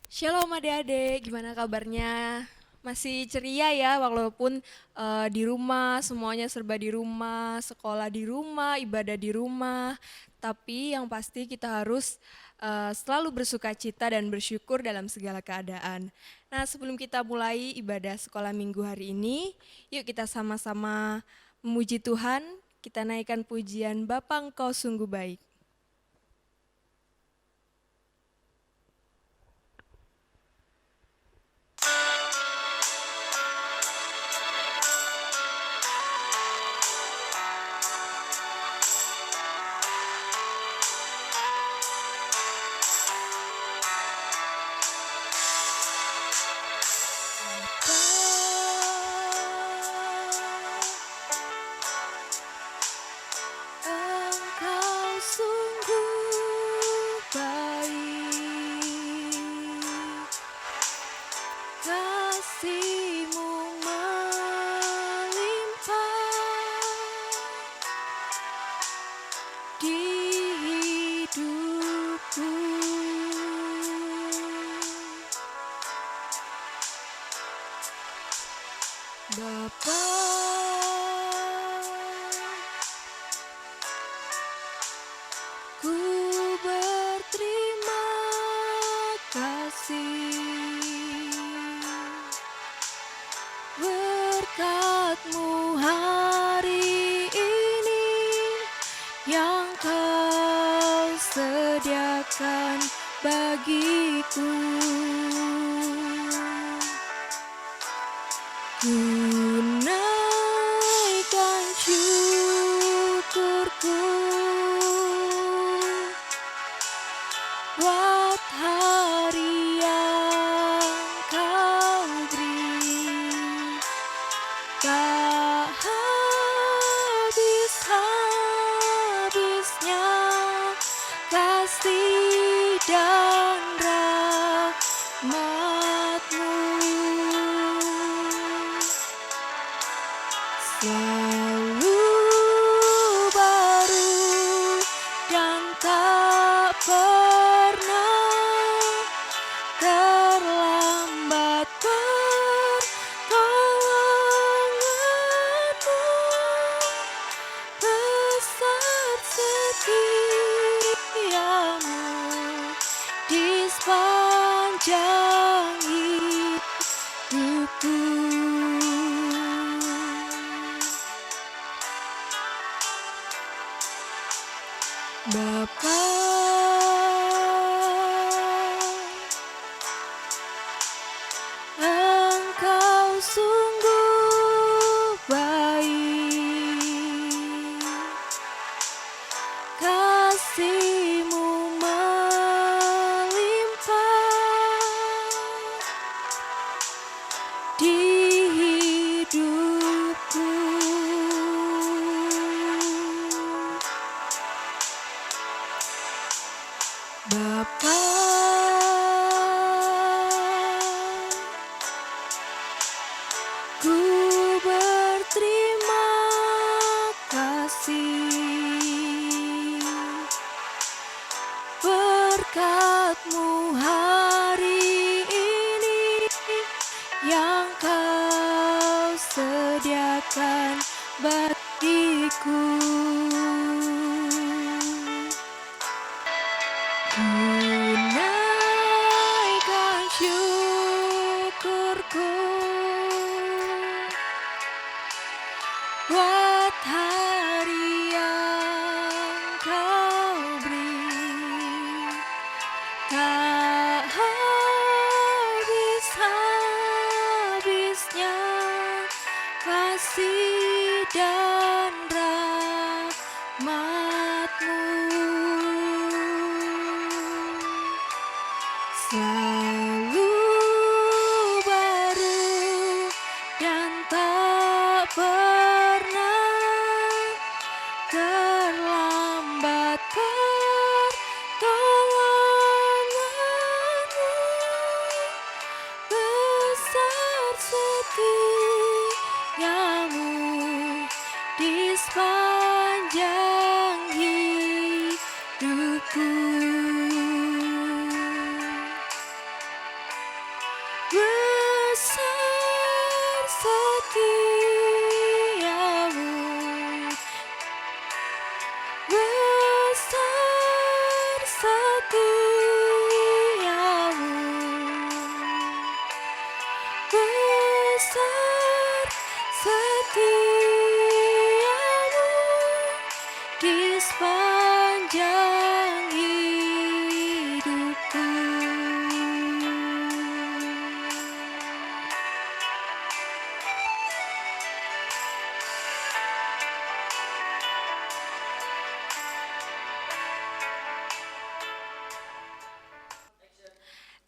Shalom adik-adik, gimana kabarnya? Masih ceria ya walaupun di rumah, semuanya serba di rumah, sekolah di rumah, ibadah di rumah. Tapi yang pasti kita harus selalu bersuka cita dan bersyukur dalam segala keadaan. Nah, sebelum kita mulai ibadah sekolah minggu hari ini, yuk kita sama-sama memuji Tuhan, kita naikkan pujian Bapa Engkau sungguh baik. Engkau sungguh baik, kasih-Mu melimpah di hidupku. Bapa, ku berterima kasih berkat-Mu hari ini yang Kau sediakan bagiku. Ku naikkan syukurku buat hari yang Kau beri, tak habis-habisnya kasih dan rahmat-Mu. Selalu baru dan tak pernah terlambat pertolongan-Mu, besar setia-Mu di sepanjang hidupku. Bapa, Engkau sungguh baik, kasih-Mu melimpah di hidupku. Bapa, ku berterima kasih berkat-Mu hari ini yang Kau sediakan bagiku. Ku naikkan syukurku buat hari yang Kau beri, tak habis-habisnya kasih dan rahmat-Mu. Selalu baru dan tak pernah terlambat pertolongan-Mu, besar setia-Mu di sepanjang hidupku. setiamu, besar setiamu, besar setiamu di sepanjang hidupku.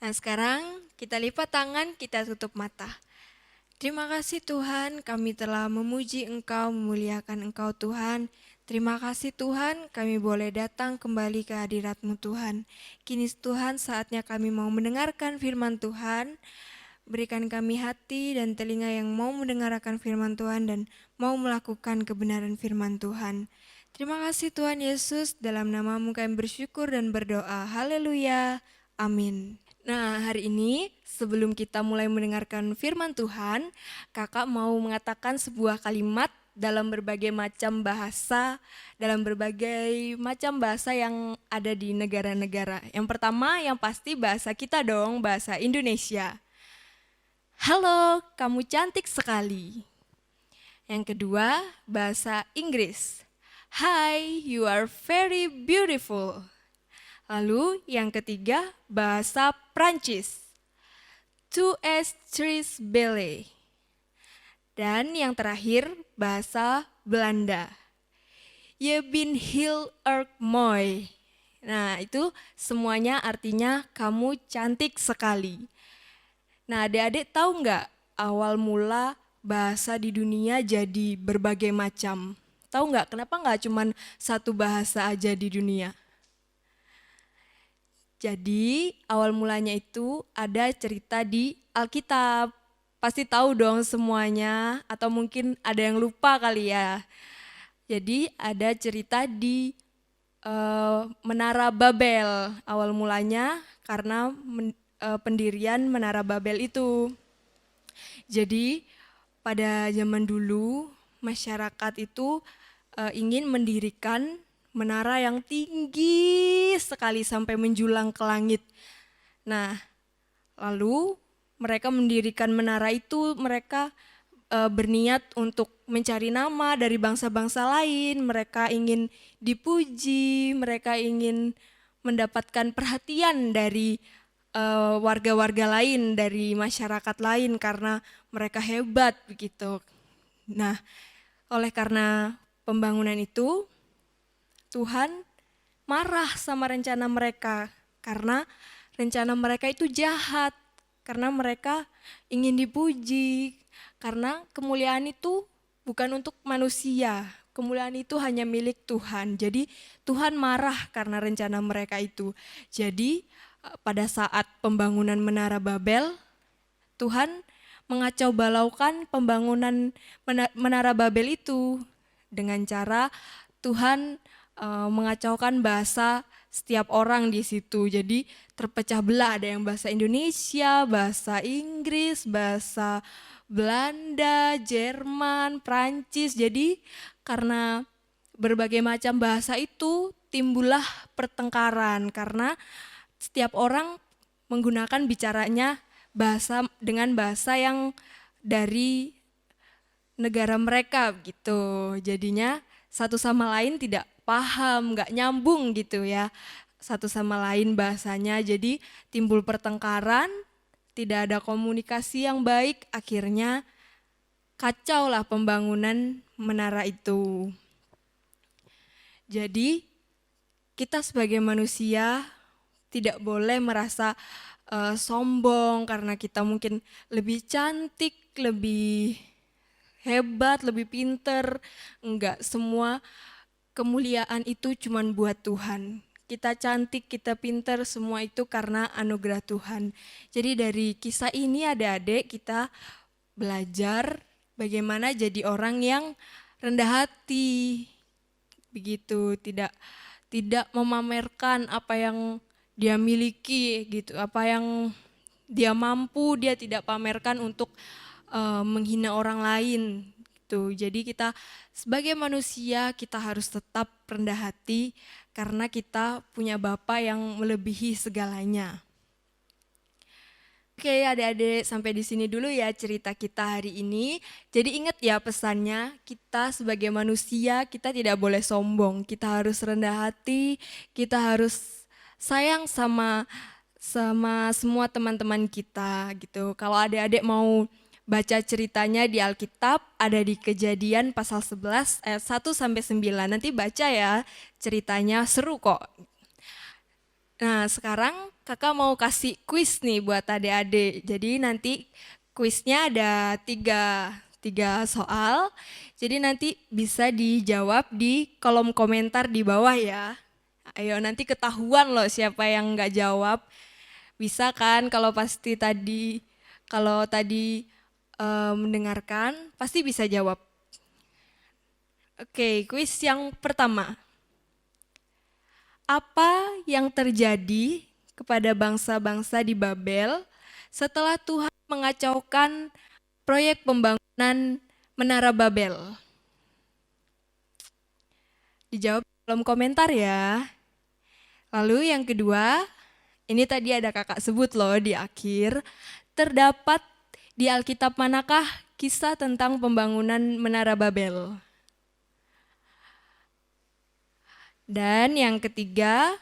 Nah, sekarang kita lipat tangan, kita tutup mata. Terima kasih Tuhan, kami telah memuji Engkau, memuliakan Engkau Tuhan. Terima kasih Tuhan, kami boleh datang kembali ke hadirat-Mu Tuhan. Kini Tuhan, saatnya kami mau mendengarkan firman Tuhan. Berikan kami hati dan telinga yang mau mendengarkan firman Tuhan dan mau melakukan kebenaran firman Tuhan. Terima kasih Tuhan Yesus, dalam nama-Mu kami bersyukur dan berdoa. Haleluya, amin. Nah, hari ini sebelum kita mulai mendengarkan firman Tuhan, kakak mau mengatakan sebuah kalimat dalam berbagai macam bahasa, yang ada di negara-negara. Yang pertama, yang pasti bahasa kita dong, bahasa Indonesia. Halo, kamu cantik sekali. Yang kedua, bahasa Inggris. Hi, you are very beautiful. Lalu yang ketiga, bahasa Prancis. Tu es très belle. Dan yang terakhir, bahasa Belanda. Je ben heel erg mooi. Nah, itu semuanya artinya kamu cantik sekali. Nah, adik-adik tahu nggak awal mula bahasa di dunia jadi berbagai macam? Tahu nggak kenapa nggak cuma satu bahasa aja di dunia? Jadi awal mulanya itu ada cerita di Alkitab. Pasti tahu dong semuanya, atau mungkin ada yang lupa kali ya. Jadi ada cerita di Menara Babel. Awal mulanya karena pendirian Menara Babel itu. Jadi pada zaman dulu masyarakat itu ingin mendirikan menara yang tinggi sekali sampai menjulang ke langit. Nah, lalu mereka mendirikan menara itu, mereka berniat untuk mencari nama dari bangsa-bangsa lain, mereka ingin dipuji, mereka ingin mendapatkan perhatian dari warga-warga lain, dari masyarakat lain karena mereka hebat begitu. Nah, oleh karena pembangunan itu, Tuhan marah sama rencana mereka karena rencana mereka itu jahat, karena mereka ingin dipuji, karena kemuliaan itu bukan untuk manusia, kemuliaan itu hanya milik Tuhan. Jadi Tuhan marah karena rencana mereka itu. Jadi pada saat pembangunan Menara Babel, Tuhan mengacau balaukan pembangunan Menara Babel itu dengan cara Tuhan mengacaukan bahasa setiap orang di situ. Jadi terpecah belah, ada yang bahasa Indonesia, bahasa Inggris, bahasa Belanda, Jerman, Prancis. Jadi karena berbagai macam bahasa itu timbullah pertengkaran karena setiap orang menggunakan bicaranya dengan bahasa yang dari negara mereka gitu. Jadinya satu sama lain tidak paham, nggak nyambung gitu ya, satu sama lain bahasanya. Jadi timbul pertengkaran, tidak ada komunikasi yang baik, akhirnya kacau lah pembangunan menara itu. Jadi kita sebagai manusia tidak boleh merasa sombong karena kita mungkin lebih cantik, lebih hebat, lebih pinter. Enggak, semua kemuliaan itu cuma buat Tuhan. Kita cantik, kita pinter, semua itu karena anugerah Tuhan. Jadi dari kisah ini adik-adik kita belajar bagaimana jadi orang yang rendah hati. Begitu, tidak memamerkan apa yang dia miliki gitu, apa yang dia mampu dia tidak pamerkan untuk menghina orang lain gitu. Jadi kita sebagai manusia kita harus tetap rendah hati karena kita punya Bapa yang melebihi segalanya. Oke, adik-adik, sampai di sini dulu ya cerita kita hari ini. Jadi ingat ya pesannya, kita sebagai manusia kita tidak boleh sombong, kita harus rendah hati, kita harus sayang sama semua teman-teman kita gitu. Kalau adik-adik mau baca ceritanya di Alkitab, ada di Kejadian pasal 11 ayat 1 sampai 9. Nanti baca ya ceritanya, seru kok. Nah, sekarang kakak mau kasih kuis nih buat adik-adik. Jadi nanti kuisnya ada tiga soal. Jadi nanti bisa dijawab di kolom komentar di bawah ya. Ayo nanti ketahuan loh siapa yang nggak jawab. Bisa kan kalau tadi mendengarkan pasti bisa jawab. Oke, kuis yang pertama. Apa yang terjadi kepada bangsa-bangsa di Babel setelah Tuhan mengacaukan proyek pembangunan Menara Babel? Dijawab di kolom komentar ya. Lalu yang kedua, ini tadi ada kakak sebut loh di akhir, terdapat di Alkitab manakah kisah tentang pembangunan Menara Babel? Dan yang ketiga,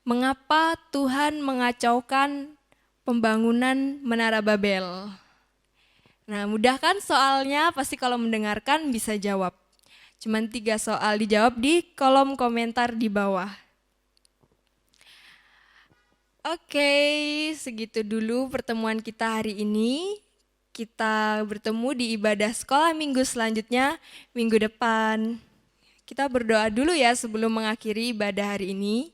mengapa Tuhan mengacaukan pembangunan Menara Babel? Nah, mudah kan soalnya, pasti kalau mendengarkan bisa jawab. Cuman 3 soal, dijawab di kolom komentar di bawah. Oke, segitu dulu pertemuan kita hari ini. Kita bertemu di ibadah sekolah minggu selanjutnya, minggu depan. Kita berdoa dulu ya sebelum mengakhiri ibadah hari ini.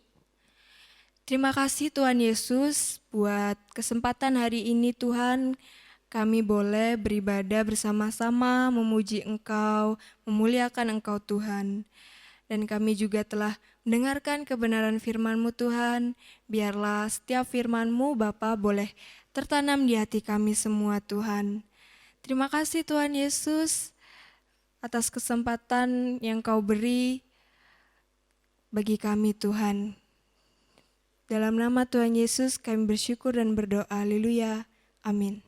Terima kasih Tuhan Yesus buat kesempatan hari ini Tuhan. Kami boleh beribadah bersama-sama, memuji Engkau, memuliakan Engkau Tuhan. Dan kami juga telah mendengarkan kebenaran firman-Mu Tuhan. Biarlah setiap firman-Mu Bapa boleh tertanam di hati kami semua Tuhan. Terima kasih Tuhan Yesus atas kesempatan yang Kau beri bagi kami Tuhan. Dalam nama Tuhan Yesus kami bersyukur dan berdoa. Haleluya. Amin.